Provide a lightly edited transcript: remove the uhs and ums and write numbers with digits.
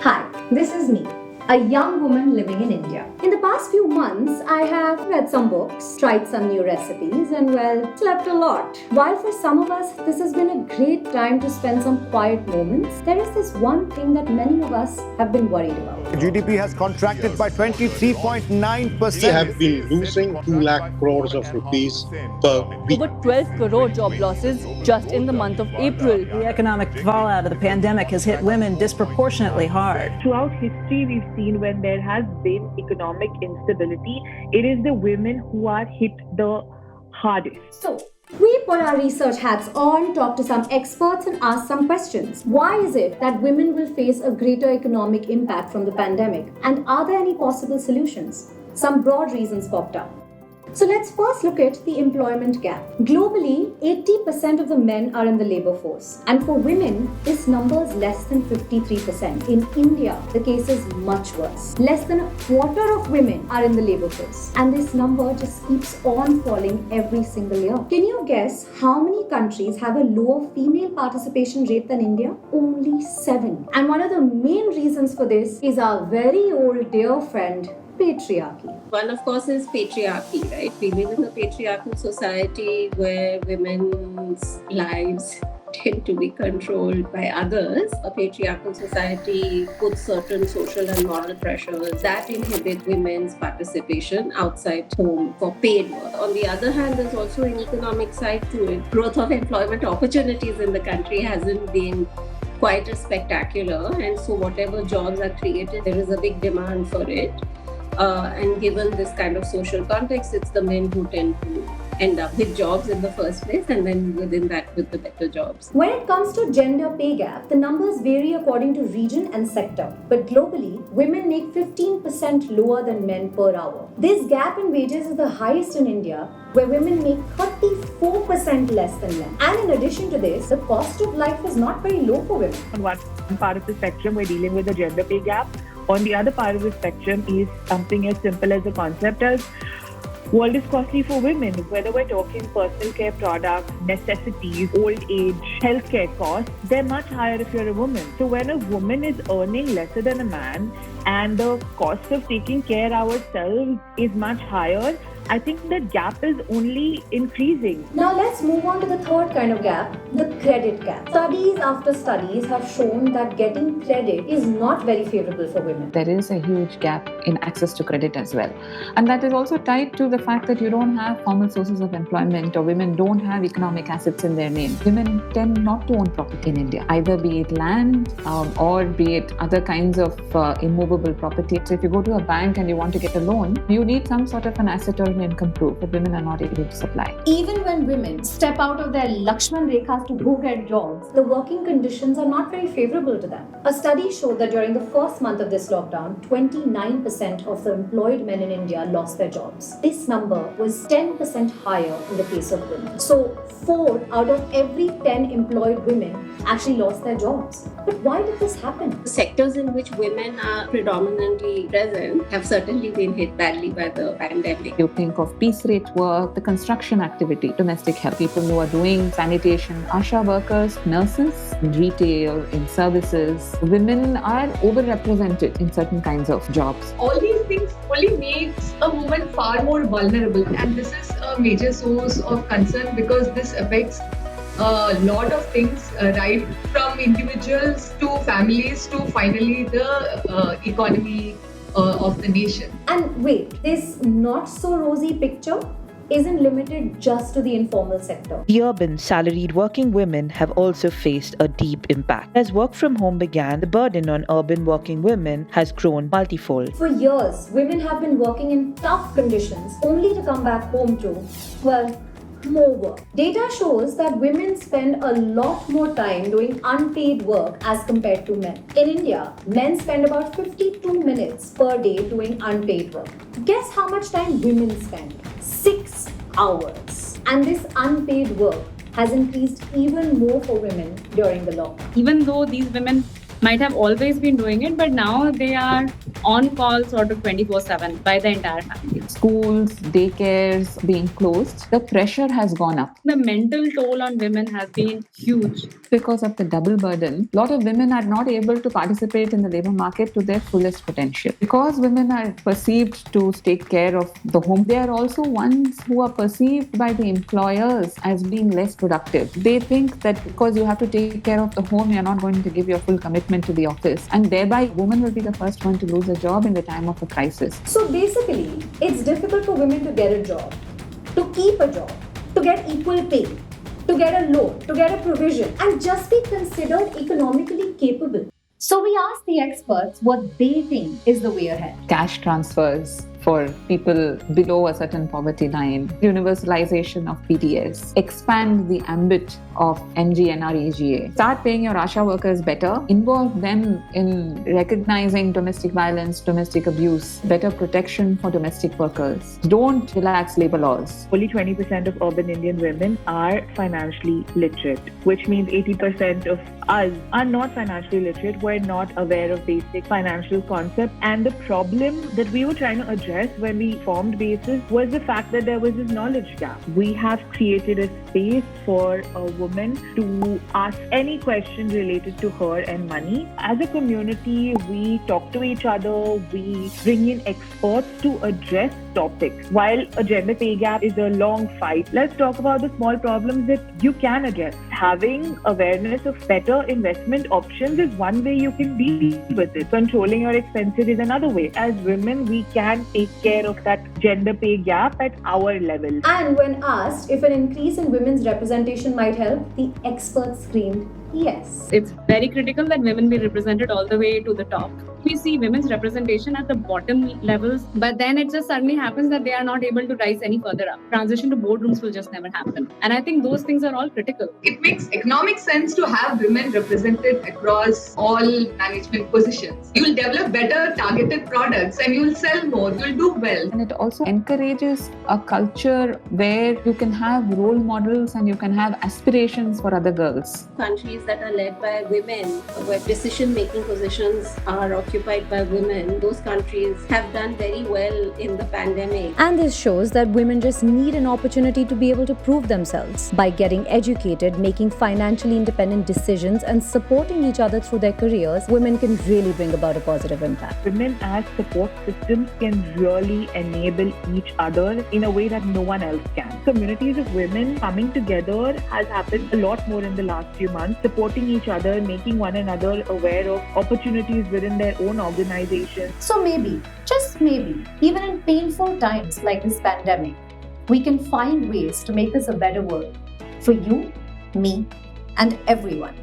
Hi, this is me, a young woman living in India. In the past few months, I have read some books, tried some new recipes, and slept a lot. While for some of us, this has been a great time to spend some quiet moments, there is this one thing that many of us have been worried about. GDP has contracted by 23.9%. We have been losing 2 lakh crores of rupees per week. Over 12 crore job losses just in the month of April. The economic fallout of the pandemic has hit women disproportionately hard. Throughout history, we've seen when there has been economic instability, it is the women who are hit the hardest. So, we put our research hats on, talk to some experts and ask some questions. Why is it that women will face a greater economic impact from the pandemic? And are there any possible solutions? Some broad reasons popped up. So let's first look at the employment gap. Globally, 80% of the men are in the labor force. And for women, this number is less than 53%. In India, the case is much worse. Less than a quarter of women are in the labor force. And this number just keeps on falling every single year. Can you guess how many countries have a lower female participation rate than India? Only 7. And one of the main reasons for this is our very old dear friend, patriarchy. One, of course, is patriarchy, right? We live in a patriarchal society where women's lives tend to be controlled by others. A patriarchal society puts certain social and moral pressures that inhibit women's participation outside home for paid work. On the other hand, there's also an economic side to it. Growth of employment opportunities in the country hasn't been quite as spectacular, and so whatever jobs are created, there is a big demand for it. And given this kind of social context, it's the men who tend to end up with jobs in the first place, and then within that with the better jobs. When it comes to gender pay gap, the numbers vary according to region and sector. But globally, women make 15% lower than men per hour. This gap in wages is the highest in India, where women make 34% less than men. And in addition to this, the cost of life is not very low for women. On one part of the spectrum, we're dealing with the gender pay gap. On the other part of the spectrum is something as simple as the concept as world is costly for women. Whether we're talking personal care products, necessities, old age, healthcare costs, they're much higher if you're a woman. So when a woman is earning lesser than a man and the cost of taking care of ourselves is much higher, I think the gap is only increasing. Now let's move on to the third kind of gap, the credit gap. Studies after studies have shown that getting credit is not very favorable for women. There is a huge gap in access to credit as well. And that is also tied to the fact that you don't have formal sources of employment, or women don't have economic assets in their name. Women tend not to own property in India, either be it land or be it other kinds of immovable property. So if you go to a bank and you want to get a loan, you need some sort of an asset or an income proof that women are not able to supply. Even when women step out of their Lakshman Rekhas to go get jobs, the working conditions are not very favorable to them. A study showed that during the first month of this lockdown, 29% of the employed men in India lost their jobs. This number was 10% higher in the case of women. So 4 out of every 10 employed women actually lost their jobs. But why did this happen? The sectors in which women are predominantly present have certainly been hit badly by the pandemic. You think of piece rate work, the construction activity, domestic help, people who are doing sanitation, ASHA workers, nurses, in retail, in services. Women are overrepresented in certain kinds of jobs. All these things only makes a woman far more vulnerable, and this is a major source of concern because this affects a lot of things, right from individuals to families to finally the economy of the nation. And wait, this not so rosy picture isn't limited just to the informal sector. The urban, salaried working women have also faced a deep impact. As work from home began, the burden on urban working women has grown multifold. For years, women have been working in tough conditions only to come back home to, more work. Data shows that women spend a lot more time doing unpaid work as compared to men. In India, men spend about 52 minutes per day doing unpaid work. Guess how much time women spend? 6 hours. And this unpaid work has increased even more for women during the lockdown. Even though these women might have always been doing it, but now they are on call sort of 24/7 by the entire family. Schools, daycares being closed, the pressure has gone up. The mental toll on women has been huge. Because of the double burden, a lot of women are not able to participate in the labor market to their fullest potential. Because women are perceived to take care of the home, they are also ones who are perceived by the employers as being less productive. They think that because you have to take care of the home, you're not going to give your full commitment to the office. And thereby, women will be the first one to lose a job in the time of a crisis. So basically, it's difficult for women to get a job, to keep a job, to get equal pay, to get a loan, to get a provision, and just be considered economically capable. So we asked the experts what they think is the way ahead. Cash transfers for people below a certain poverty line, universalization of PDS, expand the ambit of NGNREGA, start paying your Asha workers better, involve them in recognizing domestic violence, domestic abuse, better protection for domestic workers. Don't relax labor laws. Only 20% of urban Indian women are financially literate, which means 80% of us are not financially literate. We're not aware of basic financial concepts. And the problem that we were trying to address when we formed Basis was the fact that there was this knowledge gap. We have created a space for a woman to ask any question related to her and money. As a community, we talk to each other, we bring in experts to address topics. While a gender pay gap is a long fight, let's talk about the small problems that you can address. Having awareness of better investment options is one way you can deal with it. Controlling your expenses is another way. As women, we can take care of that gender pay gap at our level. And when asked if an increase in women's representation might help, the experts screamed yes. It's very critical that women be represented all the way to the top. We see women's representation at the bottom levels, but then it just suddenly happens that they are not able to rise any further up. Transition to boardrooms will just never happen. And I think those things are all critical. It makes economic sense to have women represented across all management positions. You'll develop better targeted products and you'll sell more, you'll do well. And it also encourages a culture where you can have role models and you can have aspirations for other girls. Countries that are led by women, where decision-making positions are occupied by women, those countries have done very well in the pandemic. And this shows that women just need an opportunity to be able to prove themselves. By getting educated, making financially independent decisions, and supporting each other through their careers, women can really bring about a positive impact. Women as support systems can really enable each other in a way that no one else can. Communities of women coming together has happened a lot more in the last few months, supporting each other, making one another aware of opportunities within their own organizations. So maybe, just maybe, even in painful times like this pandemic, we can find ways to make this a better world for you, me, and everyone.